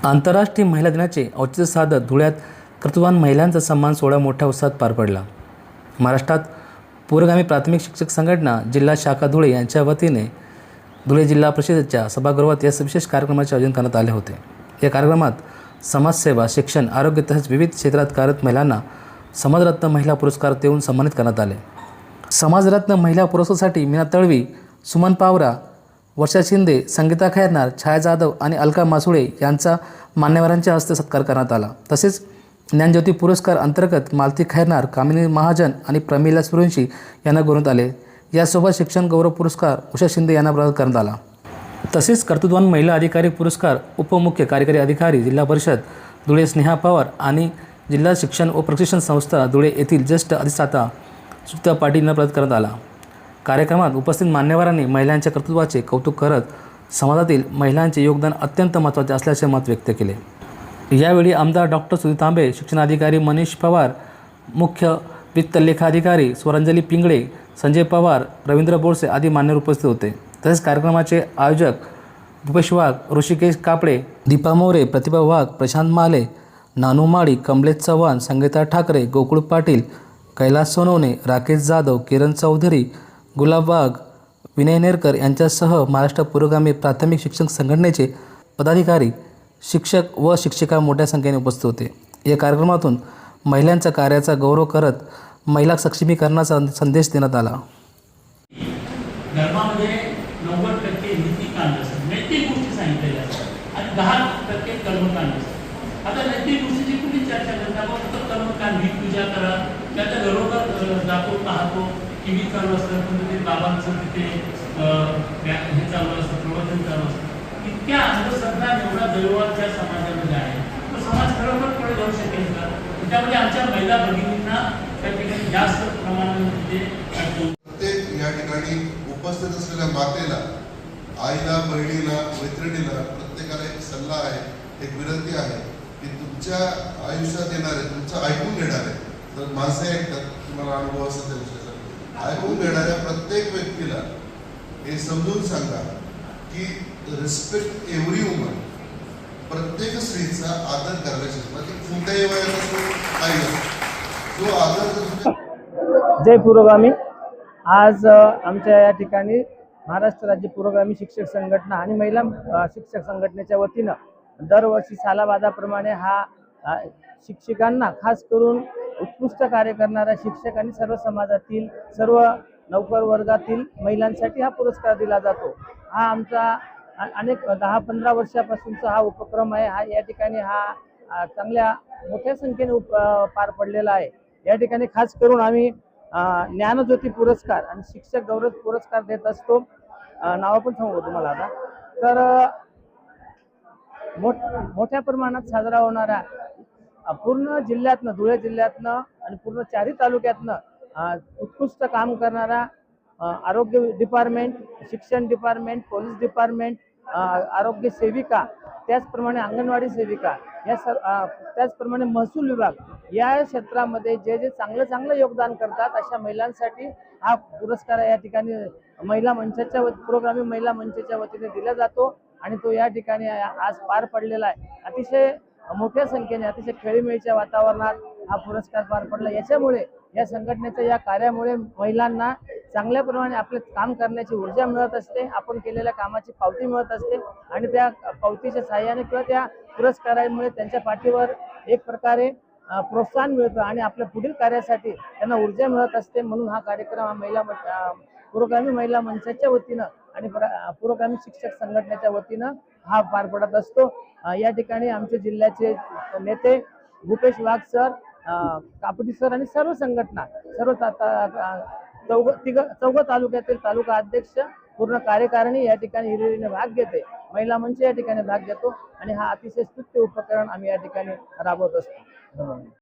आंतरराष्ट्रीय महिला दिनाचे औचित्य साधत धुळ्यात कर्तृत्ववान महिलांचा सन्मान सोहळा मोठ्या उत्साहात पार पडला। महाराष्ट्रात पुरोगामी प्राथमिक शिक्षक संघटना जिल्हा शाखा धुळे यांच्या वतीने धुळे जिल्हा परिषदेच्या सभागृहात या विशेष कार्यक्रमाचे आयोजन करण्यात आले होते। या कार्यक्रमात समाजसेवा, शिक्षण, आरोग्य तसेच विविध क्षेत्रात कार्यरत महिलांना समाजरत्न महिला पुरस्कार देऊन सन्मानित करण्यात आले। समाजरत्न महिला पुरस्कारासाठी मीना तळवी, सुमन पावरा, वर्षा शिंदे, संगीता खैरनार, छाया जाधव आणि अलका मासुळे यांचा मान्यवरांच्या हस्ते सत्कार करण्यात आला। तसेच ज्ञानज्योती पुरस्कार अंतर्गत मालती खैरनार, कामिनी महाजन आणि प्रमिला सूर्यवंशी यांना गौरवण्यात आले। यासोबत शिक्षण गौरव पुरस्कार उषा शिंदे यांना प्रदान करण्यात आला। तसेच कर्तृत्ववान महिला अधिकारी पुरस्कार उपमुख्य कार्यकारी अधिकारी जिल्हा परिषद धुळे स्नेहा पवार आणि जिल्हा शिक्षण व प्रशिक्षण संस्था धुळे येथील ज्येष्ठ अधिष्ठाता सुचिता पाटील यांना प्रदान करण्यात आला। कार्यक्रमात उपस्थित मान्यवरांनी महिलांच्या कर्तृत्वाचे कौतुक करत समाजातील महिलांचे योगदान अत्यंत महत्त्वाचे असल्याचे मत व्यक्त केले। यावेळी आमदार डॉक्टर सुधीर तांबे, शिक्षणाधिकारी मनीष पवार, मुख्य वित्त लेखाधिकारी स्वरांजली पिंगळे, संजय पवार, रवींद्र बोरसे आदी मान्यवर उपस्थित होते। तसेच कार्यक्रमाचे आयोजक भूपेश वाघ, ऋषिकेश कापडे, दीपा मोरे, प्रतिभा वाघ, प्रशांत माले, नानू माळी, कमलेश चव्हाण, संगीता ठाकरे, गोकुळ पाटील, कैलास सोनवणे, राकेश जाधव, किरण चौधरी, गुलाब वाघ, विनय नेरकर यांच्यासह महाराष्ट्र पुरोगामी प्राथमिक शिक्षक संघटनेचे पदाधिकारी, शिक्षक व शिक्षिका मोठ्या संख्येने उपस्थित होते। या कार्यक्रमातून महिलांच्या कार्याचा गौरव करत महिला सक्षमीकरणाचा संदेश देण्यात आला। धर्मामध्ये 90% नीतिकांड असतात, नैतिक गोष्टी सांगितलेल्या असतात आणि 10% कर्मकांड असतात। आता नैतिक गोष्टीची कुठली चर्चा करता, मग फक्त कर्मकांड ही पूजा करा, त्याचा घरोघर जातो पाहतो, टीव्ही चालू असतं, कोणतरी बाबांचं तिथे हे चालू असतं, प्रवचन चालू असतं। इतक्या अंधश्रद्धा एवढा दैवाच्या समाजामध्ये आहे, तो समाज खरोखर पुढे जाऊ शकेल का? त्यामध्ये आमच्या महिला भगिनींना त्या ठिकाणी जास्त प्रमाणामध्ये प्रत्येक या ठिकाणी उपस्थित असलेल्या मातेला, आईला, बहिणीला, मैत्रिणीला प्रत्येकाला एक सल्ला आहे, एक विनंती आहे की तुमच्या आयुष्यात येणारे, तुमचं ऐकून घेणारे, तर माणसे ऐकतात, तुम्हाला अनुभव असेल त्या विषयाचा, ऐकून घेणाऱ्या प्रत्येक व्यक्तीला हे समजून सांगा की रिस्पेक्ट एव्हरी वुमन, प्रत्येक स्त्रीचा आदर करायचा, कोणत्याही वयात असो, काही असो, जो आदर। जय पुरोगामी। आज आमच्या या ठिकाणी महाराष्ट्र राज्य पुरोगामी शिक्षक संघटना आणि महिला शिक्षक संघटनेच्या वतीनं दरवर्षी सालाबादाप्रमाणे हा शिक्षकांना, खास करून उत्कृष्ट कार्य करणाऱ्या शिक्षक आणि सर्व समाजातील सर्व नौकर वर्गातील महिलांसाठी हा पुरस्कार दिला जातो। हा आमचा अनेक 10-15 वर्षापासूनचा हा उपक्रम आहे। हा या ठिकाणी हा चांगल्या मोठ्या संख्येने पार पडलेला आहे। या ठिकाणी खास करून आम्ही ज्ञानज्योती पुरस्कार आणि शिक्षक गौरव पुरस्कार देत असतो। नाव पण सांगू तुम्हाला आता, तर मोठ्या प्रमाणात साजरा होणारा पूर्ण जिल्ह्यातनं, धुळे जिल्ह्यातनं आणि पूर्ण 4ही तालुक्यातनं उत्कृष्ट काम करणारा आरोग्य डिपार्टमेंट, शिक्षण डिपार्टमेंट, पोलीस डिपार्टमेंट, आरोग्य सेविका, त्याचप्रमाणे अंगणवाडी सेविका, त्याचप्रमाणे महसूल विभाग या क्षेत्रामध्ये जे जे चांगलं योगदान करतात अशा महिलांसाठी हा पुरस्कार या ठिकाणी महिला मंचाच्या पुरोगामी महिला मंचाच्या वतीने दिला जातो आणि तो या ठिकाणी आज पार पडलेला आहे। अतिशय मोठ्या संख्येने, अतिशय खेळीमेळीच्या वातावरणात हा पुरस्कार पार पडला। याच्यामुळे, या संघटनेच्या या कार्यामुळे महिलांना चांगल्या प्रमाणे आपले काम करण्याची ऊर्जा मिळत असते, आपण केलेल्या कामाची पावती मिळत असते आणि त्या पावतीच्या सहाय्याने किंवा त्या पुरस्कारामुळे त्यांच्या पाठीवर एक प्रकारे प्रोत्साहन मिळतं आणि आपल्या पुढील कार्यासाठी त्यांना ऊर्जा मिळत असते। म्हणून हा कार्यक्रम महिला पुरोगामी महिला मंचाच्या वतीनं आणि पुरोगामी शिक्षक संघटनेच्या वतीनं हा पार पडत असतो। या ठिकाणी आमचे जिल्ह्याचे नेते भूपेश वाघ सर, कापडी सर आणि सर्व संघटना, सर्व चौघ तालुक्यातील तालुका अध्यक्ष, पूर्ण कार्यकारिणी या ठिकाणी हिरिरीने भाग घेते। महिला मंच या ठिकाणी भाग घेतो आणि हा अतिशय स्तुत्य उपक्रम आम्ही या ठिकाणी राबवत असतो।